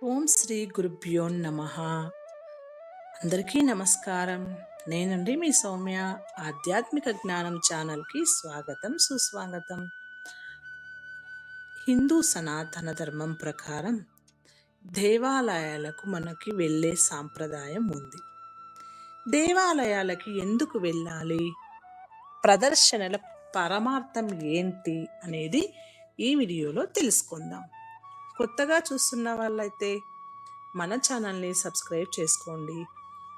ఓం శ్రీ గురుభ్యో నమ. అందరికీ నమస్కారం. నేనండి మీ సౌమ్య. ఆధ్యాత్మిక జ్ఞానం ఛానల్కి స్వాగతం, సుస్వాగతం. హిందూ సనాతన ధర్మం ప్రకారం దేవాలయాలకు మనకి వెళ్ళే సాంప్రదాయం ఉంది. దేవాలయాలకి ఎందుకు వెళ్ళాలి, ప్రదర్శనల పరమార్థం ఏంటి అనేది ఈ వీడియోలో తెలుసుకుందాం. కొత్తగా చూస్తున్న వాళ్ళైతే మన ఛానల్ని సబ్స్క్రైబ్ చేసుకోండి.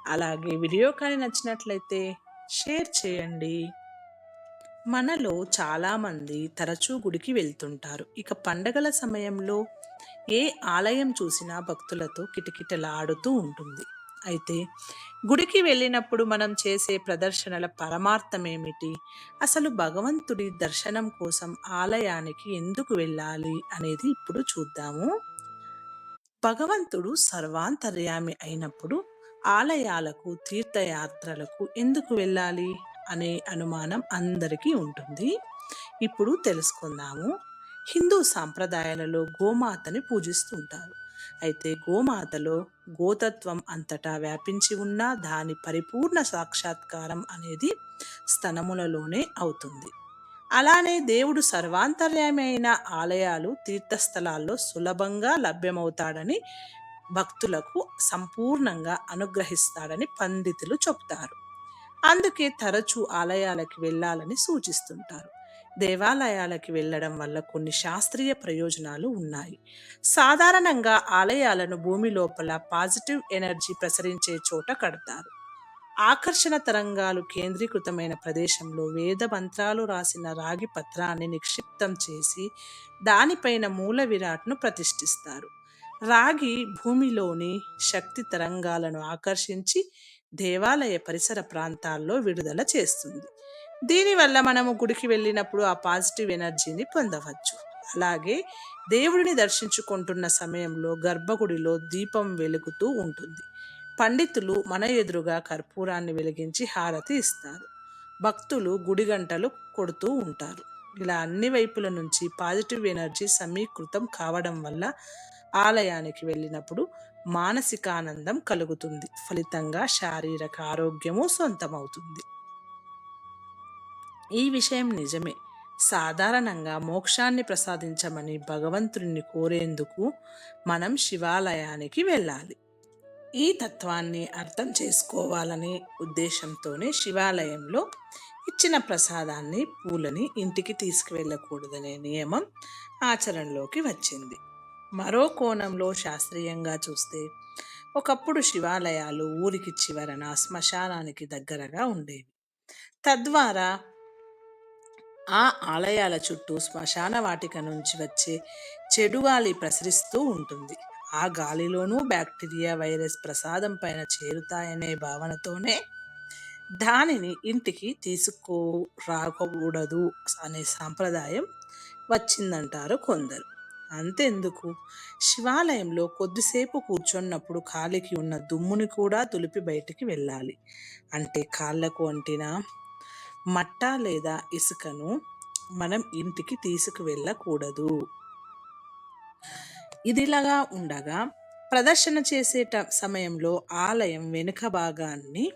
అలాగే వీడియో కానీ నచ్చినట్లయితే షేర్ చేయండి. మనలో చాలామంది తరచూ గుడికి వెళ్తుంటారు. ఇక పండగల సమయంలో ఏ ఆలయం చూసినా భక్తులతో కిటకిటలాడుతూ ఉంటుంది. అయితే గుడికి వెళ్ళినప్పుడు మనం చేసే ప్రదర్శనల పరమార్థం ఏమిటి, అసలు భగవంతుడి దర్శనం కోసం ఆలయానికి ఎందుకు వెళ్ళాలి అనేది ఇప్పుడు చూద్దాము. భగవంతుడు సర్వాంతర్యామి అయినప్పుడు ఆలయాలకు, తీర్థయాత్రలకు ఎందుకు వెళ్ళాలి అనే అనుమానం అందరికీ ఉంటుంది. ఇప్పుడు తెలుసుకుందాము. హిందూ సాంప్రదాయాలలో గోమాతని పూజిస్తుంటారు. అయితే గోమాతలో గోతత్వం అంతటా వ్యాపించి ఉన్న దాని పరిపూర్ణ సాక్షాత్కారం అనేది స్తనములలోనే అవుతుంది. అలానే దేవుడు సర్వాంతర్యామి అయిన ఆలయాలు, తీర్థస్థలాల్లో సులభంగా లభ్యమవుతాడని, భక్తులకు సంపూర్ణంగా అనుగ్రహిస్తాడని పండితులు చెప్తారు. అందుకే తరచూ ఆలయాలకి వెళ్ళాలని సూచిస్తుంటారు. దేవాలయాలకి వెళ్ళడం వల్ల కొన్ని శాస్త్రీయ ప్రయోజనాలు ఉన్నాయి. సాధారణంగా ఆలయాలను భూమి లోపల పాజిటివ్ ఎనర్జీ ప్రసరించే చోట కడతారు. ఆకర్షణ తరంగాలు కేంద్రీకృతమైన ప్రదేశంలో వేద మంత్రాలు రాసిన రాగి పత్రాన్ని నిక్షిప్తం చేసి దానిపైన మూల విరాట్ను ప్రతిష్ఠిస్తారు. రాగి భూమిలోని శక్తి తరంగాలను ఆకర్షించి దేవాలయ పరిసర ప్రాంతాల్లో విడుదల చేస్తుంది. దీనివల్ల మనము గుడికి వెళ్ళినప్పుడు ఆ పాజిటివ్ ఎనర్జీని పొందవచ్చు. అలాగే దేవుడిని దర్శించుకుంటున్న సమయంలో గర్భగుడిలో దీపం వెలుగుతూ ఉంటుంది. పండితులు మన ఎదురుగా కర్పూరాన్ని వెలిగించి హారతి ఇస్తారు. భక్తులు గుడి గంటలు కొడుతూ ఉంటారు. ఇలా అన్ని వైపుల నుంచి పాజిటివ్ ఎనర్జీ సమీకృతం కావడం వల్ల ఆలయానికి వెళ్ళినప్పుడు మానసిక ఆనందం కలుగుతుంది. ఫలితంగా శారీరక ఆరోగ్యము సొంతమవుతుంది. ఈ విషయం నిజమే. సాధారణంగా మోక్షాన్ని ప్రసాదించమని భగవంతుడిని కోరేందుకు మనం శివాలయానికి వెళ్ళాలి. ఈ తత్వాన్ని అర్థం చేసుకోవాలనే ఉద్దేశంతోనే శివాలయంలో ఇచ్చిన ప్రసాదాన్ని, పూలని ఇంటికి తీసుకువెళ్ళకూడదనే నియమం ఆచరణలోకి వచ్చింది. మరో కోణంలో శాస్త్రీయంగా చూస్తే ఒకప్పుడు శివాలయాలు ఊరికి చివరన శ్మశానానికి దగ్గరగా ఉండేవి. తద్వారా ఆ ఆలయాల చుట్టూ శ్మశాన వాటిక నుంచి వచ్చే చెడు గాలి ప్రసరిస్తూ ఉంటుంది. ఆ గాలిలోనూ బ్యాక్టీరియా, వైరస్ ప్రసాదం పైన చేరుతాయనే భావనతోనే దానిని ఇంటికి తీసుకురాకూడదు అనే సాంప్రదాయం వచ్చిందంటారు కొందరు. అంతెందుకు, శివాలయంలో కొద్దిసేపు కూర్చున్నప్పుడు కాలికి ఉన్న దుమ్ముని కూడా తులిపి బయటికి వెళ్ళాలి. అంటే కాళ్ళకు అంటిన మట్ట లేదా ఇసుకను మనం ఇంటికి తీసుకువెళ్ళకూడదు. ఇదిలాగా ఉండగా ప్రదర్శన చేసే సమయంలో ఆలయం వెనుక భాగాన్ని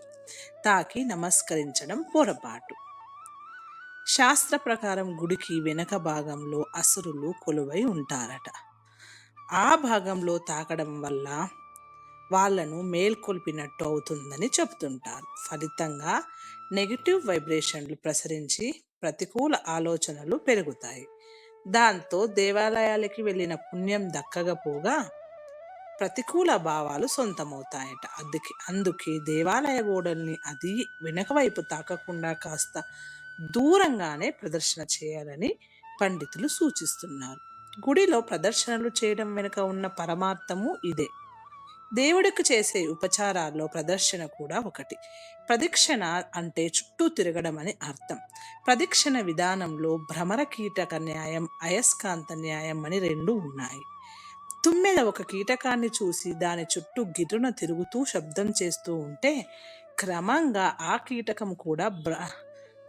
తాకి నమస్కరించడం పొరపాటు. శాస్త్ర ప్రకారం గుడికి వెనుక భాగంలో అసురులు కొలువై ఉంటారట. ఆ భాగంలో తాకడం వల్ల వాళ్ళను మేల్కొల్పినట్టు అవుతుందని చెబుతుంటారు. ఫలితంగా నెగిటివ్ వైబ్రేషన్లు ప్రసరించి ప్రతికూల ఆలోచనలు పెరుగుతాయి. దాంతో దేవాలయాలకి వెళ్ళిన పుణ్యం దక్కకపోగా ప్రతికూల భావాలు సొంతమవుతాయట. అందుకే దేవాలయ గోడల్ని అది వెనక వైపు తాకకుండా కాస్త దూరంగానే ప్రదర్శన చేయాలని పండితులు సూచిస్తున్నారు. గుడిలో ప్రదర్శనలు చేయడం వెనుక ఉన్న పరమార్థము ఇదే. దేవుడికి చేసే ఉపచారాల్లో ప్రదర్శన కూడా ఒకటి. ప్రదక్షిణ అంటే చుట్టూ తిరగడం అని అర్థం. ప్రదక్షిణ విధానంలో భ్రమర కీటక న్యాయం, అయస్కాంత న్యాయం అని రెండు ఉన్నాయి. తుమ్మెద ఒక కీటకాన్ని చూసి దాని చుట్టూ గిర్రున తిరుగుతూ శబ్దం చేస్తూ ఉంటే క్రమంగా ఆ కీటకం కూడా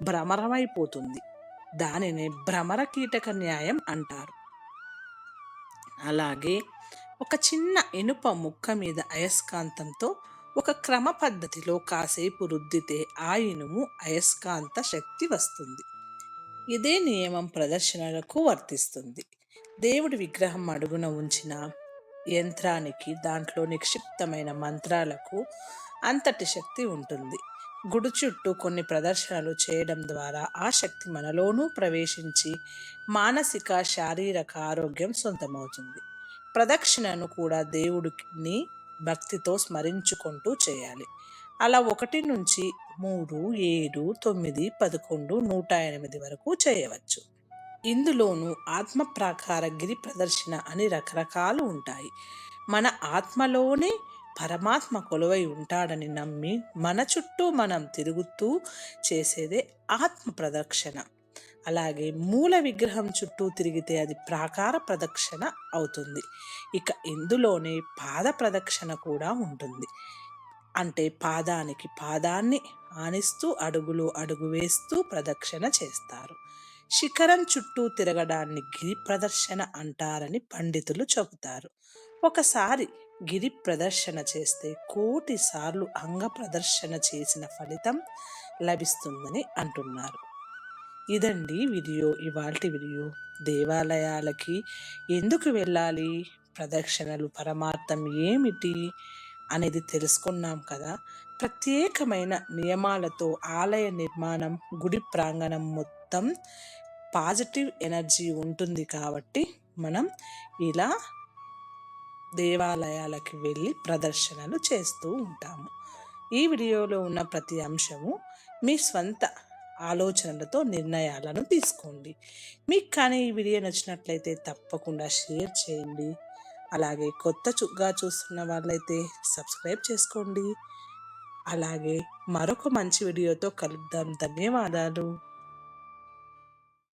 భ్రమరమైపోతుంది. దానినే భ్రమర కీటక న్యాయం అంటారు. అలాగే ఒక చిన్న ఇనుప ముక్క మీద అయస్కాంతంతో ఒక క్రమ పద్ధతిలో కాసేపు రుద్దితే ఆ ఇనుము అయస్కాంత శక్తి వస్తుంది. ఇదే నియమం ప్రదర్శనలకు వర్తిస్తుంది. దేవుడి విగ్రహం అడుగున ఉంచిన యంత్రానికి, దాంట్లో నిక్షిప్తమైన మంత్రాలకు అంతటి శక్తి ఉంటుంది. గుడి చుట్టూ కొన్ని ప్రదర్శనలు చేయడం ద్వారా ఆ శక్తి మనలోనూ ప్రవేశించి మానసిక, శారీరక ఆరోగ్యం సొంతమవుతుంది. ప్రదక్షిణను కూడా దేవుడిని భక్తితో స్మరించుకుంటూ చేయాలి. అలా 1 నుంచి 3, 7, 9, 11, 108 వరకు చేయవచ్చు. ఇందులోనూ ఆత్మ ప్రాకార గిరి ప్రదర్శన అని రకరకాలు ఉంటాయి. మన ఆత్మలోనే పరమాత్మ కొలువై ఉంటాడని నమ్మి మన చుట్టూ మనం తిరుగుతూ చేసేదే ఆత్మ ప్రదక్షిణ. అలాగే మూల విగ్రహం చుట్టూ తిరిగితే అది ప్రాకార ప్రదక్షిణ అవుతుంది. ఇక ఇందులోనే పాద ప్రదక్షిణ కూడా ఉంటుంది. అంటే పాదానికి పాదాన్ని ఆనిస్తూ అడుగు వేస్తూ ప్రదక్షిణ చేస్తారు. శిఖరం చుట్టూ తిరగడాన్ని గిరి ప్రదర్శన అంటారని పండితులు చెబుతారు. ఒకసారి గిరి ప్రదర్శన చేస్తే 1,000,000 సార్లు అంగ ప్రదర్శన చేసిన ఫలితం లభిస్తుందని అంటున్నారు. ఇదండి ఇవాల్టి వీడియో. దేవాలయాలకి ఎందుకు వెళ్ళాలి, ప్రదక్షిణలు పరమార్థం ఏమిటి అనేది తెలుసుకున్నాం కదా. ప్రత్యేకమైన నియమాలతో ఆలయ నిర్మాణం, గుడి ప్రాంగణం మొత్తం పాజిటివ్ ఎనర్జీ ఉంటుంది కాబట్టి మనం ఇలా దేవాలయాలకి వెళ్ళి ప్రదర్శనలు చేస్తూ ఉంటాము. ఈ వీడియోలో ఉన్న ప్రతి అంశము మీ స్వంత ఆలోచనలతో నిర్ణయాలను తీసుకోండి. మీకు కానీ ఈ వీడియో నచ్చినట్లయితే తప్పకుండా షేర్ చేయండి. అలాగే కొత్తగా చూస్తున్న వాళ్ళైతే సబ్స్క్రైబ్ చేసుకోండి. అలాగే మరొక మంచి వీడియోతో కలుద్దాం. ధన్యవాదాలు.